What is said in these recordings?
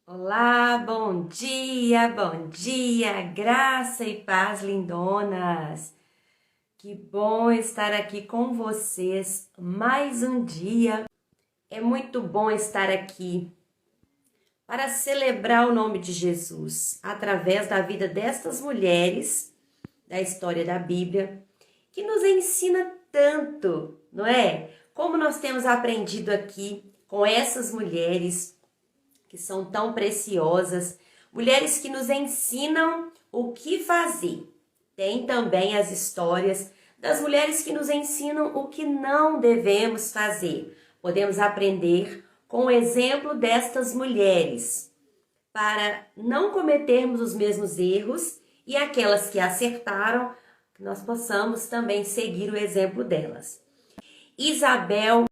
Olá, bom dia, graça e paz, lindonas. Que bom estar aqui com vocês mais um dia. É muito bom estar aqui para celebrar o nome de Jesus através da vida destas mulheres da história da Bíblia, que nos ensina tanto, não é? Como nós temos aprendido aqui com essas mulheres que são tão preciosas, mulheres que nos ensinam o que fazer. Tem também as histórias das mulheres que nos ensinam o que não devemos fazer. Podemos aprender com o exemplo destas mulheres para não cometermos os mesmos erros e aquelas que acertaram, que nós possamos também seguir o exemplo delas. Isabel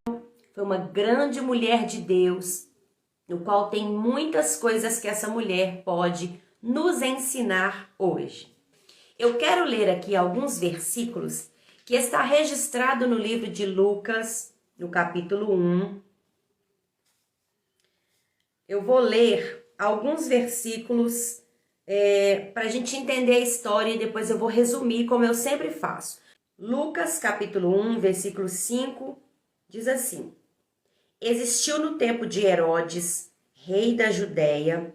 foi uma grande mulher de Deus, no qual tem muitas coisas que essa mulher pode nos ensinar hoje. Eu quero ler aqui alguns versículos que está registrado no livro de Lucas, no capítulo 1. Eu vou ler alguns versículos para a gente entender a história e depois eu vou resumir como eu sempre faço. Lucas, capítulo 1, versículo 5, diz assim: Existiu no tempo de Herodes, rei da Judéia,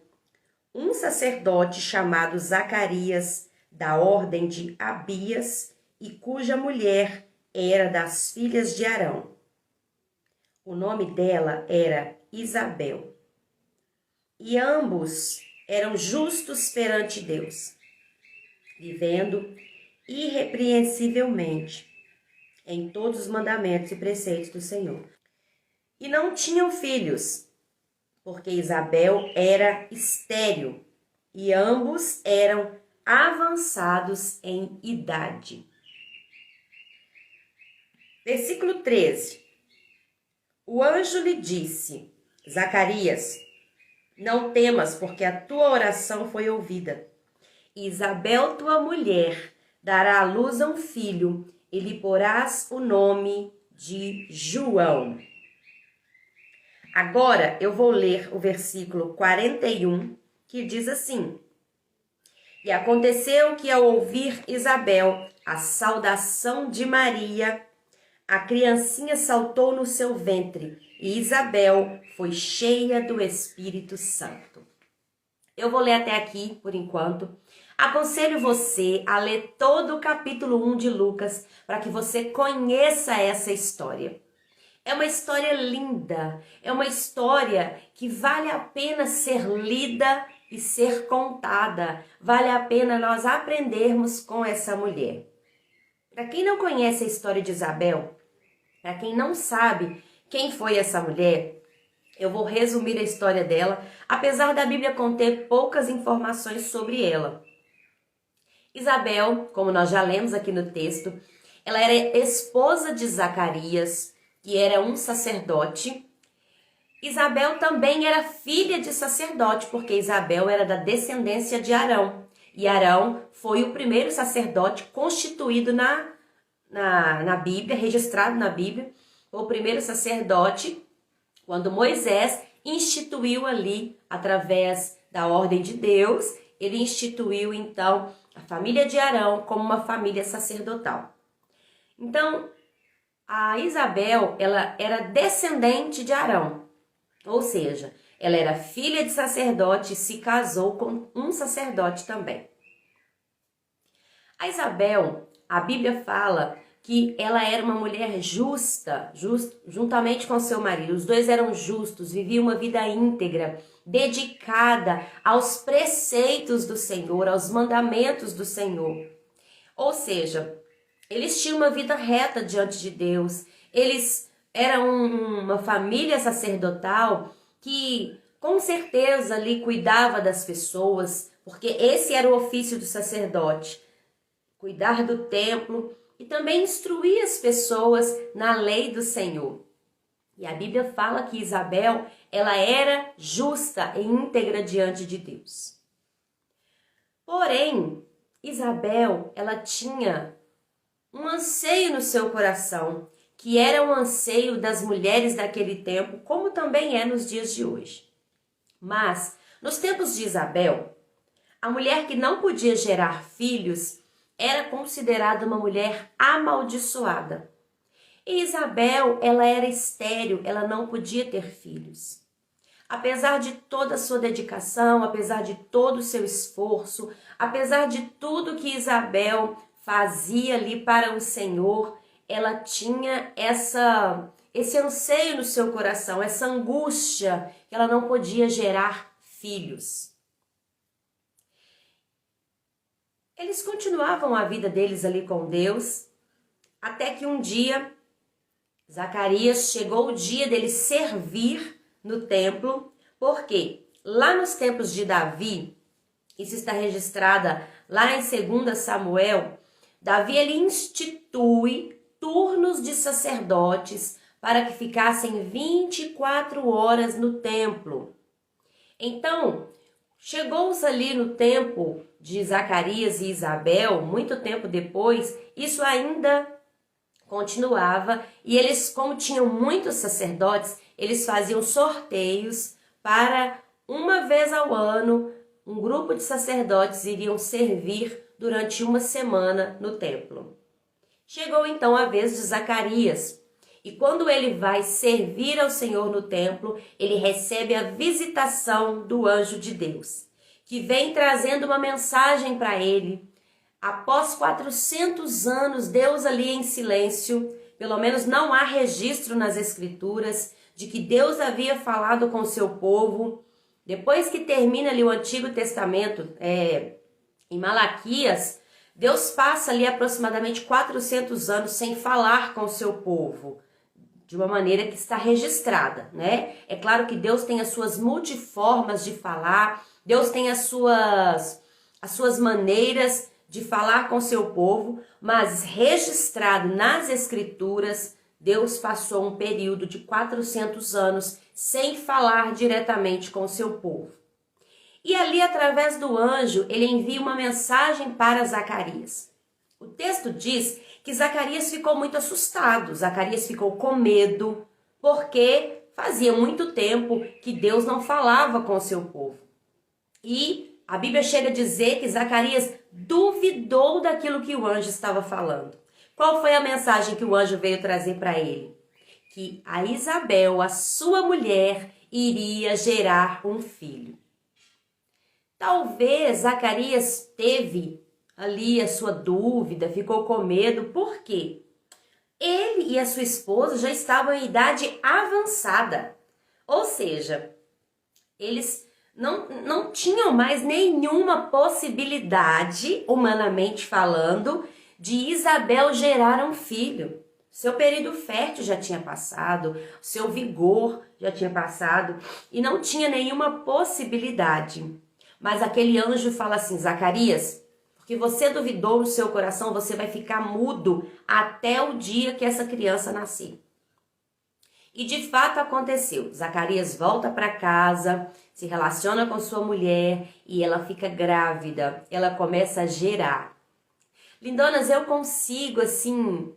um sacerdote chamado Zacarias, da ordem de Abias, e cuja mulher era das filhas de Arão. O nome dela era Isabel. E ambos eram justos perante Deus, vivendo irrepreensivelmente em todos os mandamentos e preceitos do Senhor. E não tinham filhos, porque Isabel era estéril e ambos eram avançados em idade. Versículo 13. O anjo lhe disse: Zacarias, não temas, porque a tua oração foi ouvida. Isabel, tua mulher, dará à luz a um filho, e lhe porás o nome de João. Agora eu vou ler o versículo 41, que diz assim: E aconteceu que ao ouvir Isabel a saudação de Maria, a criancinha saltou no seu ventre, e Isabel foi cheia do Espírito Santo. Eu vou ler até aqui, por enquanto. Aconselho você a ler todo o capítulo 1 de Lucas, para que você conheça essa história. É uma história linda, é uma história que vale a pena ser lida e ser contada. Vale a pena nós aprendermos com essa mulher. Para quem não conhece a história de Isabel, para quem não sabe quem foi essa mulher, eu vou resumir a história dela, apesar da Bíblia conter poucas informações sobre ela. Isabel, como nós já lemos aqui no texto, ela era esposa de Zacarias, que era um sacerdote. Isabel também era filha de sacerdote, porque Isabel era da descendência de Arão. E Arão foi o primeiro sacerdote constituído na Bíblia, registrado na Bíblia. O primeiro sacerdote, quando Moisés instituiu ali, através da ordem de Deus, ele instituiu então a família de Arão como uma família sacerdotal. Então, a Isabel, ela era descendente de Arão, ou seja, ela era filha de sacerdote e se casou com um sacerdote também. A Isabel, a Bíblia fala que ela era uma mulher justa, juntamente com seu marido. Os dois eram justos, viviam uma vida íntegra, dedicada aos preceitos do Senhor, aos mandamentos do Senhor. Ou seja, eles tinham uma vida reta diante de Deus. Eles eram uma família sacerdotal que, com certeza, ali cuidava das pessoas, porque esse era o ofício do sacerdote. Cuidar do templo e também instruir as pessoas na lei do Senhor. E a Bíblia fala que Isabel, ela era justa e íntegra diante de Deus. Porém, Isabel, ela tinha um anseio no seu coração, que era um anseio das mulheres daquele tempo, como também é nos dias de hoje. Mas, Nos tempos de Isabel, a mulher que não podia gerar filhos era considerada uma mulher amaldiçoada. E Isabel, ela era estéril, ela não podia ter filhos. Apesar de toda a sua dedicação, apesar de todo o seu esforço, apesar de tudo que Isabel fazia ali para o Senhor, ela tinha esse anseio no seu coração, essa angústia que ela não podia gerar filhos. Eles continuavam a vida deles ali com Deus, até que um dia, Zacarias, chegou o dia dele servir no templo, porque lá nos tempos de Davi, isso está registrado lá em 2 Samuel, Davi ele institui turnos de sacerdotes para que ficassem 24 horas no templo. Então, chegou-se ali no tempo de Zacarias e Isabel, muito tempo depois, isso ainda continuava, e eles, como tinham muitos sacerdotes, eles faziam sorteios para, uma vez ao ano, um grupo de sacerdotes iriam servir durante uma semana no templo. Chegou então a vez de Zacarias, e quando ele vai servir ao Senhor no templo, ele recebe a visitação do anjo de Deus, que vem trazendo uma mensagem para ele. Após 400 anos, Deus ali em silêncio, pelo menos não há registro nas escrituras de que Deus havia falado com o seu povo. Depois que termina ali o Antigo Testamento, em Malaquias, Deus passa ali aproximadamente 400 anos sem falar com o seu povo, de uma maneira que está registrada, né? É claro que Deus tem as suas multiformas de falar, Deus tem as suas maneiras de falar com o seu povo, mas registrado nas escrituras, Deus passou um período de 400 anos sem falar diretamente com o seu povo. E ali, através do anjo, ele envia uma mensagem para Zacarias. O texto diz que Zacarias ficou muito assustado, Zacarias ficou com medo, porque fazia muito tempo que Deus não falava com o seu povo. E a Bíblia chega a dizer que Zacarias duvidou daquilo que o anjo estava falando. Qual foi a mensagem que o anjo veio trazer para ele? Que a Isabel, a sua mulher, iria gerar um filho. Talvez Zacarias teve ali a sua dúvida, ficou com medo, por quê? Ele e a sua esposa já estavam em idade avançada, ou seja, eles não tinham mais nenhuma possibilidade, humanamente falando, de Isabel gerar um filho. Seu período fértil já tinha passado, seu vigor já tinha passado e não tinha nenhuma possibilidade. Mas aquele anjo fala assim, Zacarias, porque você duvidou no seu coração, você vai ficar mudo até o dia que essa criança nascer. E de fato aconteceu. Zacarias volta para casa, se relaciona com sua mulher e ela fica grávida. Ela começa a gerar. Lindonas, eu consigo assim,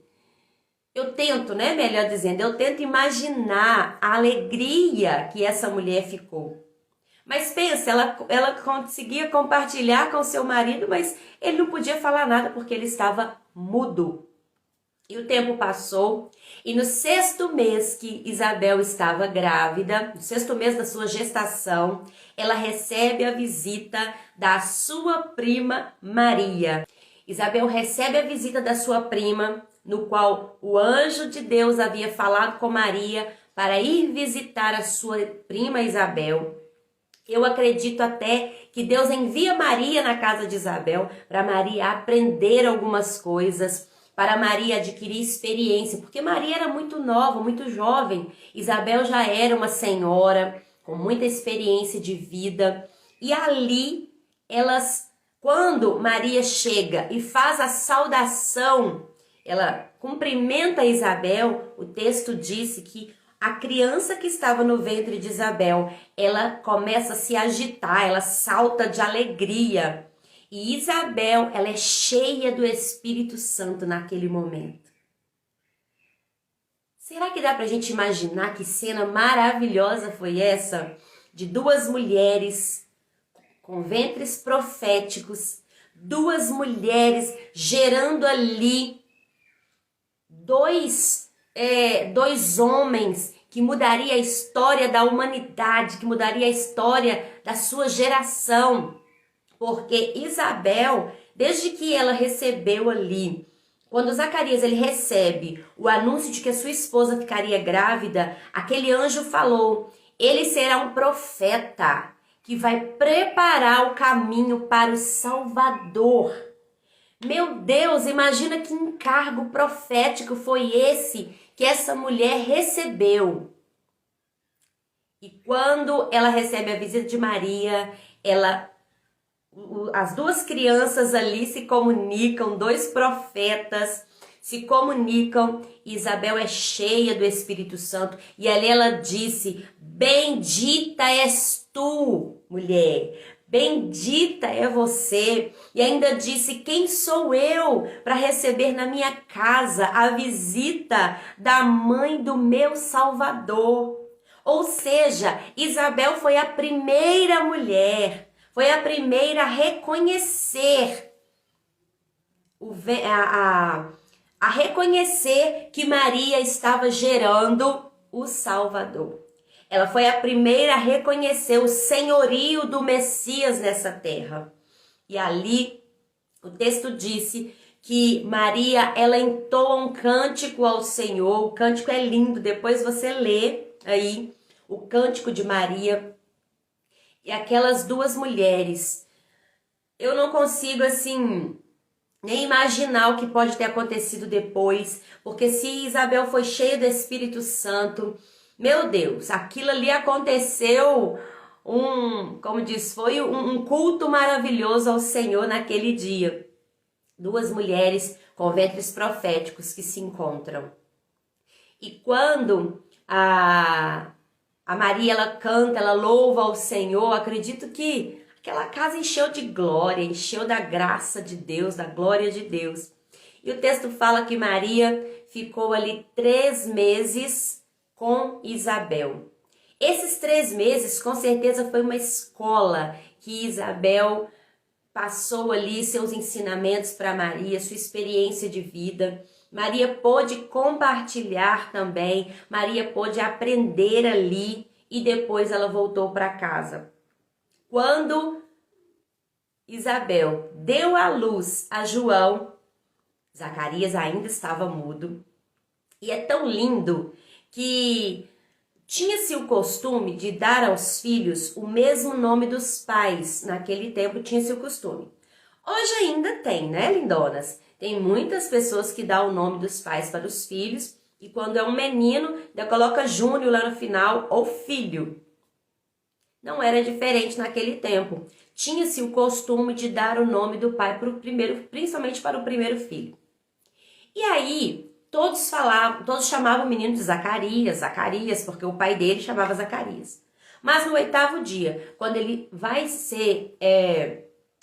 eu tento, né, melhor dizendo, eu tento imaginar a alegria que essa mulher ficou. Mas pensa, ela conseguia compartilhar com seu marido, mas ele não podia falar nada porque ele estava mudo. E o tempo passou, e no 6º mês que Isabel estava grávida, no 6º mês da sua gestação, ela recebe a visita da sua prima Maria. Isabel recebe a visita da sua prima, no qual o anjo de Deus havia falado com Maria para ir visitar a sua prima Isabel. Eu acredito até que Deus envia Maria na casa de Isabel para Maria aprender algumas coisas, para Maria adquirir experiência, porque Maria era muito nova, muito jovem. Isabel já era uma senhora com muita experiência de vida. E ali, quando Maria chega e faz a saudação, ela cumprimenta Isabel, o texto disse que a criança que estava no ventre de Isabel, ela começa a se agitar, ela salta de alegria. E Isabel, ela é cheia do Espírito Santo naquele momento. Será que dá pra gente imaginar que cena maravilhosa foi essa? De duas mulheres com ventres proféticos, duas mulheres gerando ali dois homens que mudaria a história da humanidade, que mudaria a história da sua geração. Porque Isabel, desde que ela recebeu ali, quando Zacarias ele recebe o anúncio de que a sua esposa ficaria grávida, aquele anjo falou: ele será um profeta que vai preparar o caminho para o Salvador. Meu Deus, imagina que encargo profético foi esse que essa mulher recebeu. E quando ela recebe a visita de Maria, as duas crianças ali se comunicam, dois profetas se comunicam. Isabel é cheia do Espírito Santo e ali ela disse: bendita és tu, mulher, bendita é você. E ainda disse: quem sou eu para receber na minha casa a visita da mãe do meu Salvador? Ou seja, Isabel foi a primeira mulher, foi a primeira a reconhecer a reconhecer que Maria estava gerando o Salvador. Ela foi a primeira a reconhecer o senhorio do Messias nessa terra. E ali o texto disse que Maria, ela entoa um cântico ao Senhor. O cântico é lindo, depois você lê aí o cântico de Maria. E aquelas duas mulheres, eu não consigo assim nem imaginar o que pode ter acontecido depois, porque se Isabel foi cheia do Espírito Santo, meu Deus, aquilo ali aconteceu, foi um culto maravilhoso ao Senhor naquele dia. Duas mulheres com ventres proféticos que se encontram. E quando a Maria, ela canta, ela louva ao Senhor, acredito que aquela casa encheu de glória, encheu da graça de Deus, da glória de Deus. E o texto fala que Maria ficou ali 3 meses com Isabel. Esses 3 meses, com certeza, foi uma escola que Isabel passou ali seus ensinamentos para Maria, sua experiência de vida. Maria pôde compartilhar também, Maria pôde aprender ali e depois ela voltou para casa. Quando Isabel deu à luz a João, Zacarias ainda estava mudo. E é tão lindo que tinha-se o costume de dar aos filhos o mesmo nome dos pais. Naquele tempo tinha-se o costume. Hoje ainda tem, né, lindonas? Tem muitas pessoas que dão o nome dos pais para os filhos. E quando é um menino, ainda coloca Júnior lá no final, ou filho. Não era diferente naquele tempo. Tinha-se o costume de dar o nome do pai para o primeiro, principalmente para o primeiro filho. E aí, todos chamavam o menino de Zacarias, porque o pai dele chamava Zacarias. Mas no 8º dia, quando ele vai ser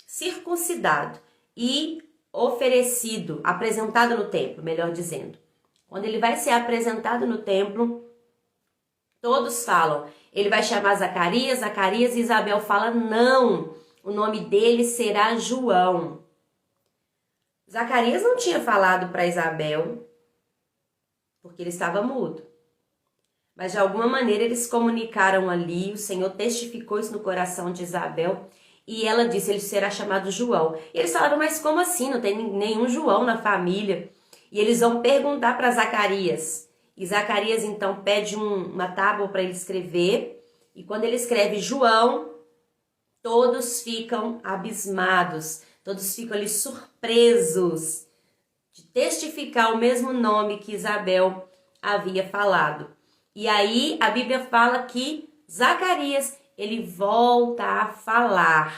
circuncidado e oferecido, apresentado no templo, melhor dizendo. Quando ele vai ser apresentado no templo, todos falam, ele vai chamar Zacarias, e Isabel fala, não, o nome dele será João. Zacarias não tinha falado para Isabel, porque ele estava mudo. Mas de alguma maneira eles comunicaram ali, o Senhor testificou isso no coração de Isabel, e ela disse, ele será chamado João. E eles falaram, mas como assim? Não tem nenhum João na família. E eles vão perguntar para Zacarias. E Zacarias então pede uma tábua para ele escrever. E quando ele escreve João, todos ficam abismados. Todos ficam ali surpresos de testificar o mesmo nome que Isabel havia falado. E aí a Bíblia fala que Zacarias, ele volta a falar.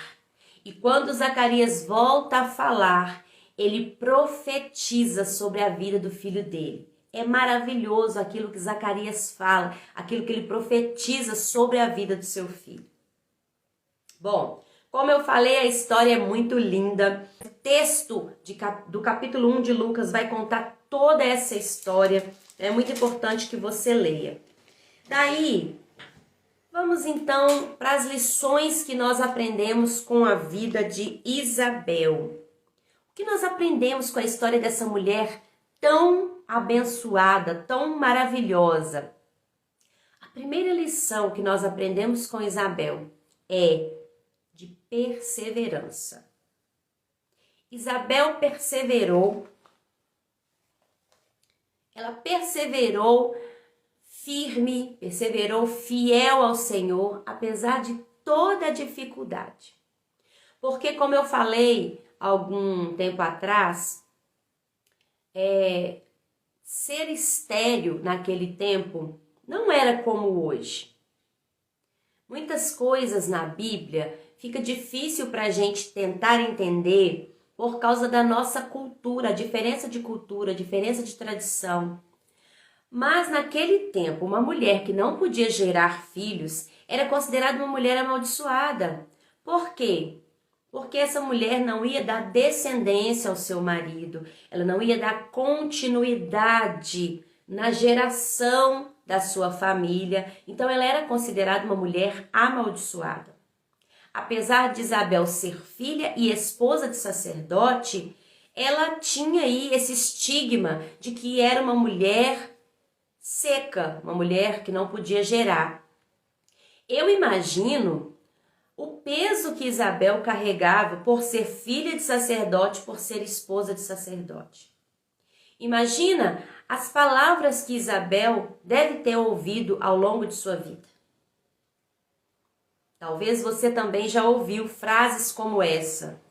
E quando Zacarias volta a falar, ele profetiza sobre a vida do filho dele. É maravilhoso aquilo que Zacarias fala, aquilo que ele profetiza sobre a vida do seu filho. Bom, como eu falei, a história é muito linda. O texto do capítulo 1 de Lucas vai contar toda essa história. É muito importante que você leia. Daí, Vamos então para as lições que nós aprendemos com a vida de Isabel. O que nós aprendemos com a história dessa mulher tão abençoada, tão maravilhosa? A primeira lição que nós aprendemos com Isabel é de perseverança. Isabel perseverou, ela perseverou firme, perseverou fiel ao Senhor, apesar de toda a dificuldade. Porque, como eu falei algum tempo atrás, ser estéril naquele tempo não era como hoje. Muitas coisas na Bíblia fica difícil para a gente tentar entender por causa da nossa cultura, a diferença de tradição. Mas naquele tempo, uma mulher que não podia gerar filhos era considerada uma mulher amaldiçoada. Por quê? Porque essa mulher não ia dar descendência ao seu marido, ela não ia dar continuidade na geração da sua família. Então ela era considerada uma mulher amaldiçoada. Apesar de Isabel ser filha e esposa de sacerdote, ela tinha aí esse estigma de que era uma mulher seca, uma mulher que não podia gerar. Eu imagino o peso que Isabel carregava por ser filha de sacerdote, por ser esposa de sacerdote. Imagina as palavras que Isabel deve ter ouvido ao longo de sua vida. Talvez você também já ouviu frases como essa.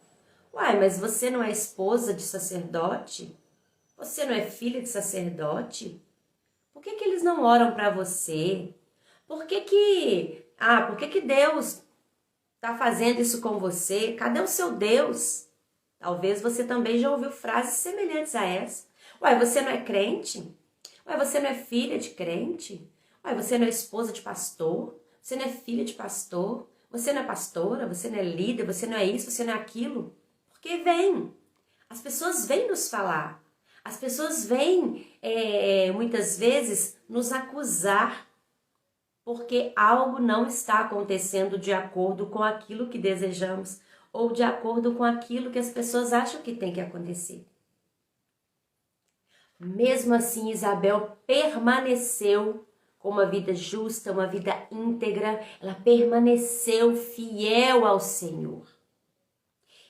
Uai, mas você não é esposa de sacerdote? Você não é filha de sacerdote? Por que eles não oram para você? Por que Deus está fazendo isso com você? Cadê o seu Deus? Talvez você também já ouviu frases semelhantes a essa. Uai, você não é crente? Uai, você não é filha de crente? Uai, você não é esposa de pastor? Você não é filha de pastor? Você não é pastora? Você não é líder? Você não é isso? Você não é aquilo? Porque vem. As pessoas vêm nos falar. As pessoas vêm, muitas vezes, nos acusar porque algo não está acontecendo de acordo com aquilo que desejamos ou de acordo com aquilo que as pessoas acham que tem que acontecer. Mesmo assim, Isabel permaneceu com uma vida justa, uma vida íntegra, ela permaneceu fiel ao Senhor.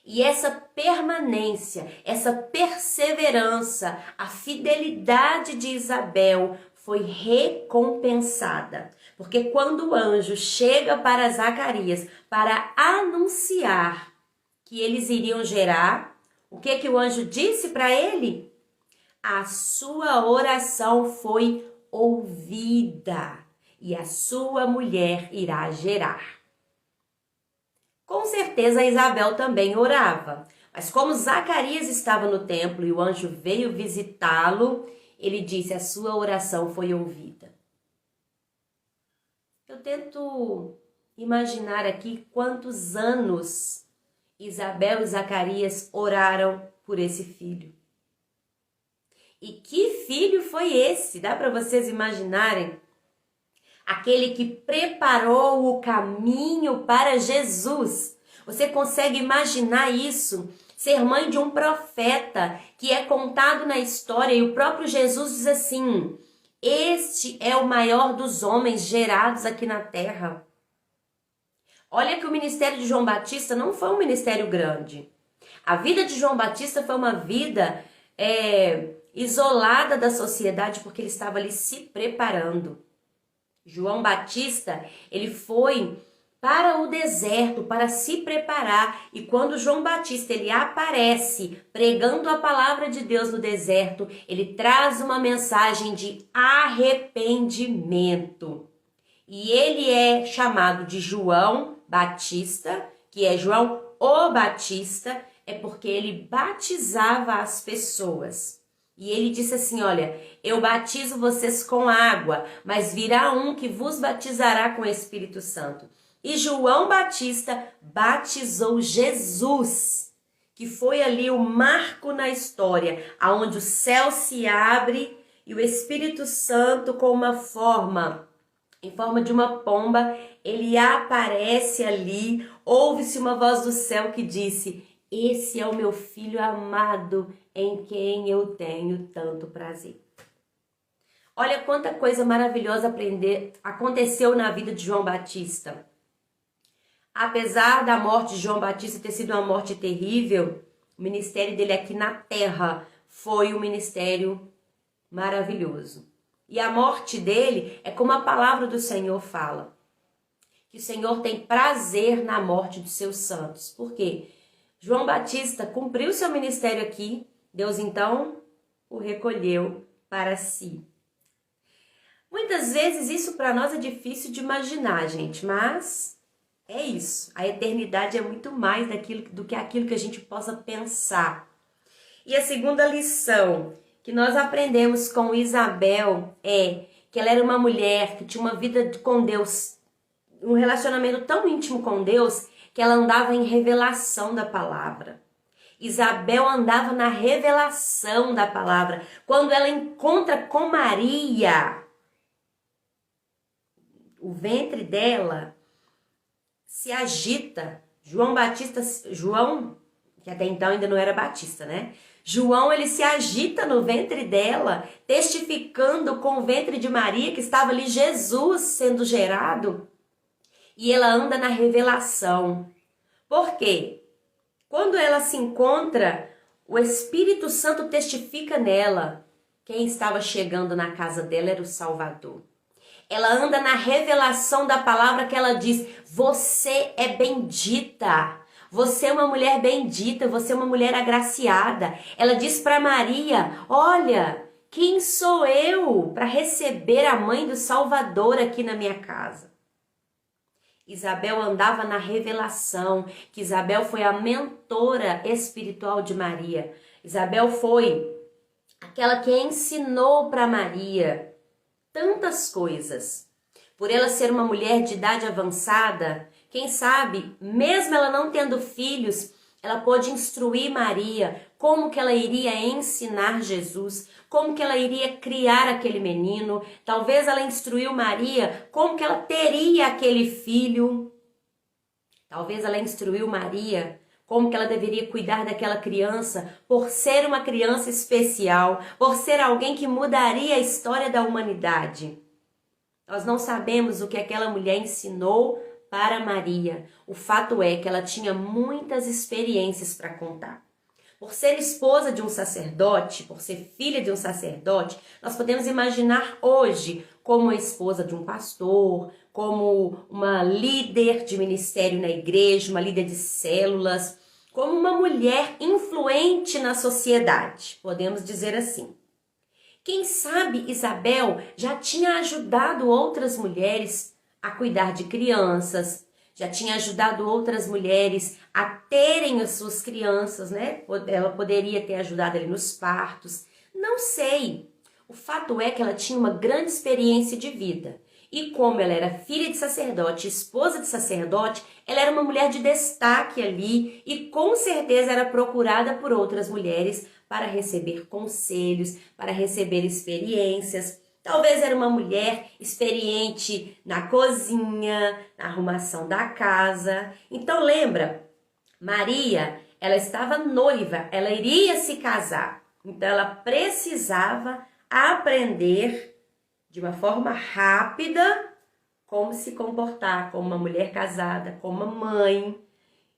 E essa permanência, essa perseverança, a fidelidade de Isabel foi recompensada. Porque quando o anjo chega para Zacarias para anunciar que eles iriam gerar, o que o anjo disse para ele? A sua oração foi ouvida e a sua mulher irá gerar. Com certeza Isabel também orava, mas como Zacarias estava no templo e o anjo veio visitá-lo, ele disse: a sua oração foi ouvida. Eu tento imaginar aqui quantos anos Isabel e Zacarias oraram por esse filho. E que filho foi esse? Dá para vocês imaginarem? Aquele que preparou o caminho para Jesus. Você consegue imaginar isso? Ser mãe de um profeta que é contado na história e o próprio Jesus diz assim: este é o maior dos homens gerados aqui na terra. Olha que o ministério de João Batista não foi um ministério grande. A vida de João Batista foi uma vida isolada da sociedade porque ele estava ali se preparando. João Batista, ele foi para o deserto para se preparar, e quando João Batista ele aparece pregando a palavra de Deus no deserto, ele traz uma mensagem de arrependimento. E ele é chamado de João Batista, que é João o Batista, é porque ele batizava as pessoas. E ele disse assim: olha, eu batizo vocês com água, mas virá um que vos batizará com o Espírito Santo. E João Batista batizou Jesus, que foi ali o marco na história, aonde o céu se abre e o Espírito Santo, com uma forma em forma de uma pomba, ele aparece ali, ouve-se uma voz do céu que disse: esse é o meu filho amado, em quem eu tenho tanto prazer. Olha quanta coisa maravilhosa aconteceu na vida de João Batista. Apesar da morte de João Batista ter sido uma morte terrível, o ministério dele aqui na terra foi um ministério maravilhoso. E a morte dele é como a palavra do Senhor fala, que o Senhor tem prazer na morte dos seus santos. Por quê? João Batista cumpriu seu ministério aqui, Deus então o recolheu para si. Muitas vezes isso para nós é difícil de imaginar, gente, mas é isso. A eternidade é muito mais do que aquilo que a gente possa pensar. E a segunda lição que nós aprendemos com Isabel é que ela era uma mulher que tinha uma vida com Deus, um relacionamento tão íntimo com Deus, que ela andava em revelação da palavra. Isabel andava na revelação da palavra. Quando ela encontra com Maria, o ventre dela se agita. João, que até então ainda não era batista, né? João, ele se agita no ventre dela, testificando com o ventre de Maria, que estava ali Jesus sendo gerado. E ela anda na revelação. Por quê? Quando ela se encontra, o Espírito Santo testifica nela. Quem estava chegando na casa dela era o Salvador. Ela anda na revelação da palavra que ela diz: você é bendita. Você é uma mulher bendita, você é uma mulher agraciada. Ela diz para Maria: olha, quem sou eu para receber a mãe do Salvador aqui na minha casa? Isabel andava na revelação, que Isabel foi a mentora espiritual de Maria. Isabel foi aquela que ensinou para Maria tantas coisas. Por ela ser uma mulher de idade avançada, quem sabe, mesmo ela não tendo filhos, ela pôde instruir Maria como que ela iria ensinar Jesus, como que ela iria criar aquele menino. Talvez ela instruiu Maria como que ela teria aquele filho. Talvez ela instruiu Maria como que ela deveria cuidar daquela criança, por ser uma criança especial, por ser alguém que mudaria a história da humanidade. Nós não sabemos o que aquela mulher ensinou para Maria. O fato é que ela tinha muitas experiências para contar. Por ser esposa de um sacerdote, por ser filha de um sacerdote, nós podemos imaginar hoje como a esposa de um pastor, como uma líder de ministério na igreja, uma líder de células, como uma mulher influente na sociedade, podemos dizer assim. Quem sabe Isabel já tinha ajudado outras mulheres a cuidar de crianças, já tinha ajudado outras mulheres a terem as suas crianças, né? Ela poderia ter ajudado ali nos partos, não sei. O fato é que ela tinha uma grande experiência de vida. E como ela era filha de sacerdote, esposa de sacerdote, ela era uma mulher de destaque ali e com certeza era procurada por outras mulheres para receber conselhos, para receber experiências. Talvez era uma mulher experiente na cozinha, na arrumação da casa. Então lembra, Maria, ela estava noiva, ela iria se casar. Então ela precisava aprender de uma forma rápida como se comportar como uma mulher casada, como uma mãe,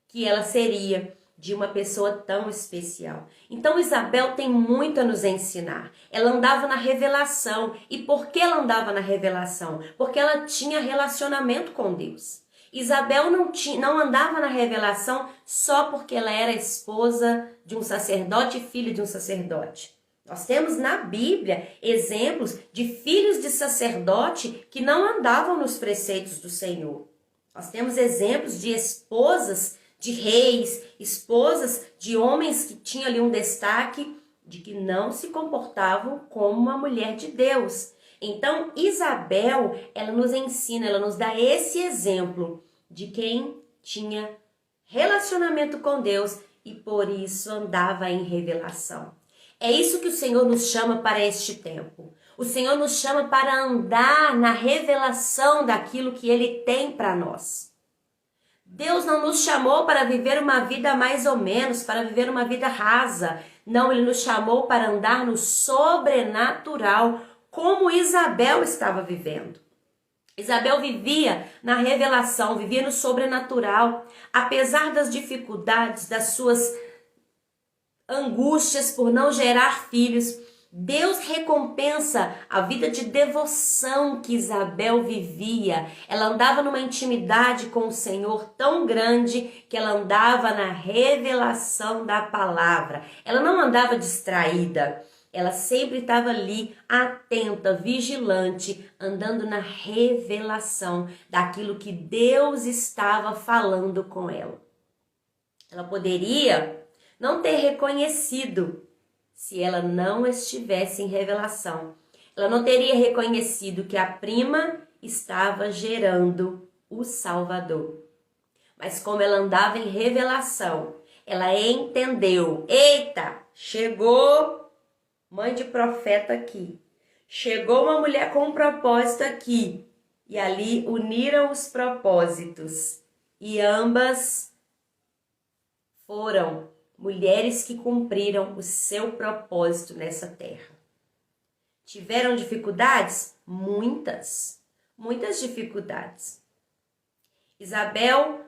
que ela seria de uma pessoa tão especial. Então Isabel tem muito a nos ensinar. Ela andava na revelação. E por que ela andava na revelação? Porque ela tinha relacionamento com Deus. Isabel não andava na revelação só porque ela era esposa de um sacerdote e filha de um sacerdote. Nós temos na Bíblia exemplos de filhos de sacerdote que não andavam nos preceitos do Senhor. Nós temos exemplos de esposas de reis, esposas de homens que tinham ali um destaque de que não se comportavam como uma mulher de Deus. Então, Isabel, ela nos ensina, ela nos dá esse exemplo de quem tinha relacionamento com Deus e por isso andava em revelação. É isso que o Senhor nos chama para este tempo. O Senhor nos chama para andar na revelação daquilo que Ele tem para nós. Deus não nos chamou para viver uma vida mais ou menos, para viver uma vida rasa. Não, Ele nos chamou para andar no sobrenatural, como Isabel estava vivendo. Isabel vivia na revelação, vivia no sobrenatural. Apesar das dificuldades, das suas angústias por não gerar filhos, Deus recompensa a vida de devoção que Isabel vivia. Ela andava numa intimidade com o Senhor tão grande que ela andava na revelação da palavra. Ela não andava distraída. Ela sempre estava ali, atenta, vigilante, andando na revelação daquilo que Deus estava falando com ela. Ela poderia não ter reconhecido se ela não estivesse em revelação. Ela não teria reconhecido que a prima estava gerando o Salvador. Mas como ela andava em revelação, ela entendeu: eita, chegou mãe de profeta aqui. Chegou uma mulher com um propósito aqui. E ali uniram os propósitos. E ambas foram mulheres que cumpriram o seu propósito nessa terra. Tiveram dificuldades? Muitas dificuldades. Isabel,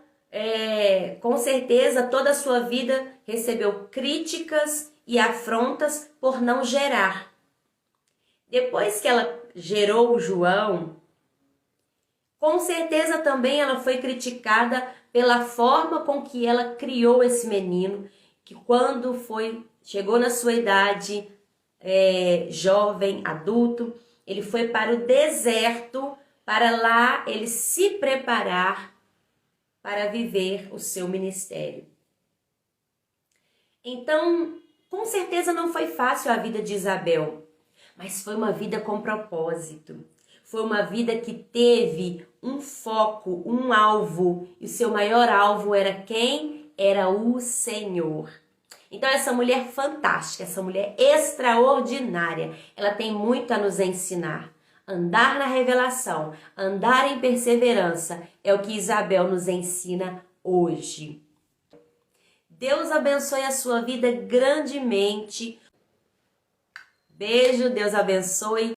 com certeza, toda a sua vida recebeu críticas e afrontas por não gerar. Depois que ela gerou o João, com certeza também ela foi criticada pela forma com que ela criou esse menino, que quando chegou na sua idade jovem, adulto, ele foi para o deserto, para lá ele se preparar para viver o seu ministério. Então, com certeza não foi fácil a vida de Isabel, mas foi uma vida com propósito. Foi uma vida que teve um foco, um alvo, e o seu maior alvo era quem? Era o Senhor. Então essa mulher fantástica, essa mulher extraordinária, ela tem muito a nos ensinar. Andar na revelação, andar em perseverança, é o que Isabel nos ensina hoje. Deus abençoe a sua vida grandemente. Beijo, Deus abençoe.